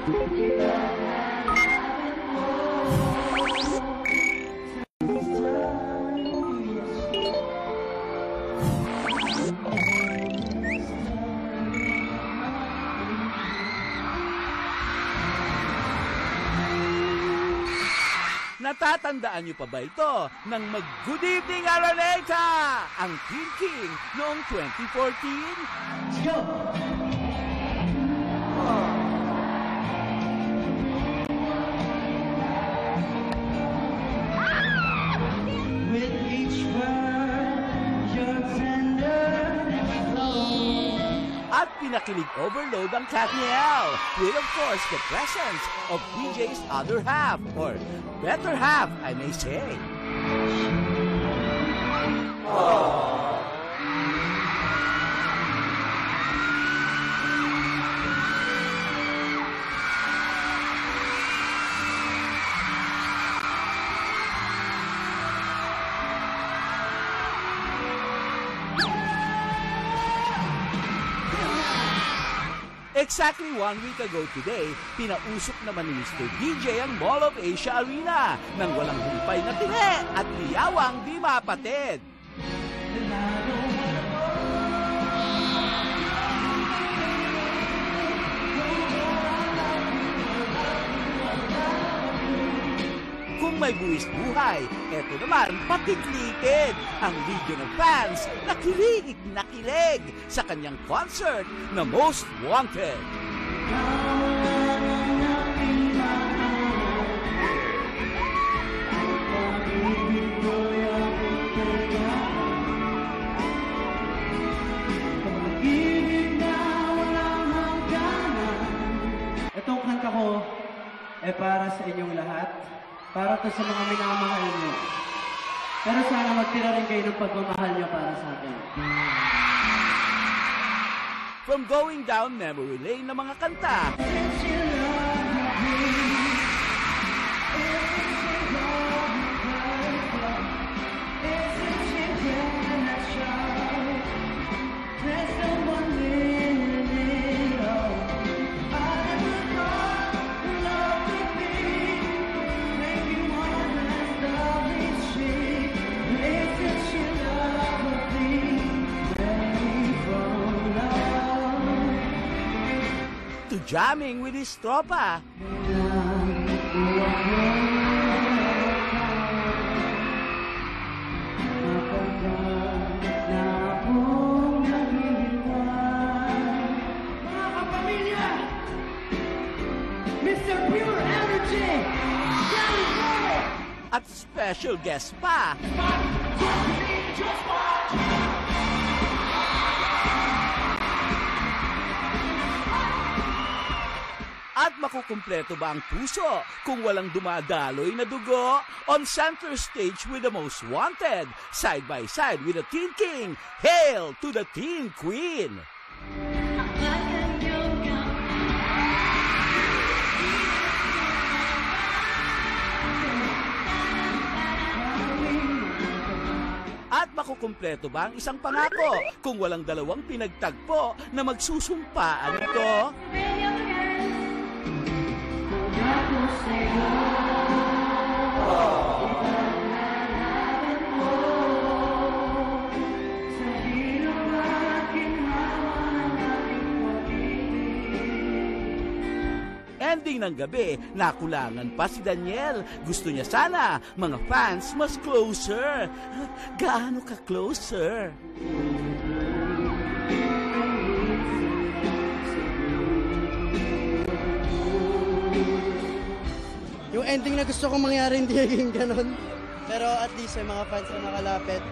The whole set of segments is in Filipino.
Natatandaan niyo pa ba ito nang mag-Good Evening Araneta ang Teen King noong 2014? Let's go! With each word, you're tender and slow. At pinakilig overload ang Katniel with of course the presence of PJ's other half or better half I may say. Exactly 1 week ago today, pinausok naman ni Mr. DJ ang Mall of Asia Arena nang walang humpay na tine at liyawang di mapatid. Kung may buwis buhay, eto naman patiklitin ang video ng fans na kilig na kilig sa kanyang concert na Most Wanted. Itong kanta ko ay para sa inyong lahat. Para to sa mga minamahal niyo. Pero sana magtira rin kayo ng pagmamahal niyo para sa akin. From going down memory lane ng mga kanta, to jamming with his tropa. Mga kapamilya! Mr. Pure Energy! At special guest pa. At makukumpleto ba ang puso kung walang dumadaloy na dugo? On center stage with the Most Wanted, side by side with the Teen King, hail to the Teen Queen! At makukumpleto ba ang isang pangako kung walang dalawang pinagtagpo na magsusumpaan ito? Ending ng gabi, nakulangan pa si Daniel. Gusto niya sana, mga fans, mas closer. Gaano ka closer? Yung ending na gusto kong mangyari hindi naging ganun. Pero at least may mga fans na nakalapit.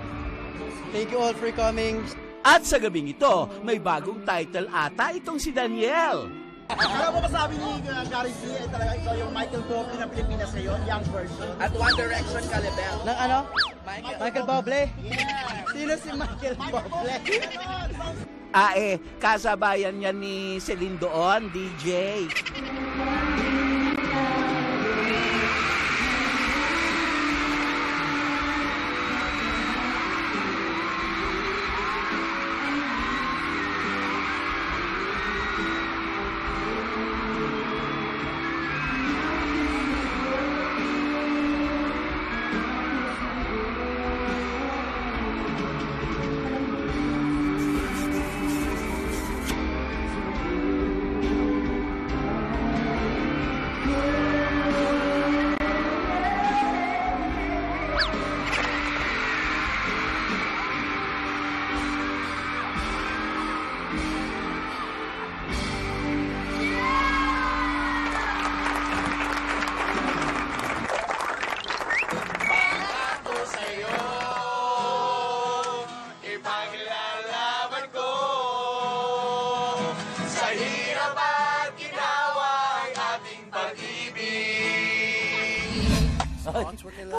Thank you all for coming. At sa gabing ito, may bagong title ata itong si Daniel. Alam mo ba sabi ni Gary C, ay talaga ikaw yung Michael Bublé ng Pilipinas ngayon, young version. At One Direction ka, Lebel. Ng ano? Michael Bublé? Yeah. Sino si Michael Bublé? Kasabayan niya ni Celine doon, DJ.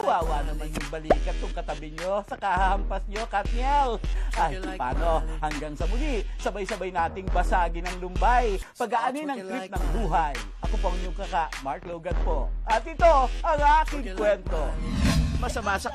Kawawa naman yung balikat kung katabi nyo sa kahampas nyo, Katniel. Ay, paano? Hanggang sa muli, sabay-sabay nating basagin ang lumbay. Pag-aani ng trip ng buhay. Ako po ang inyong kaka, Mark Logan po. At ito, ang aking kwento. Masama sa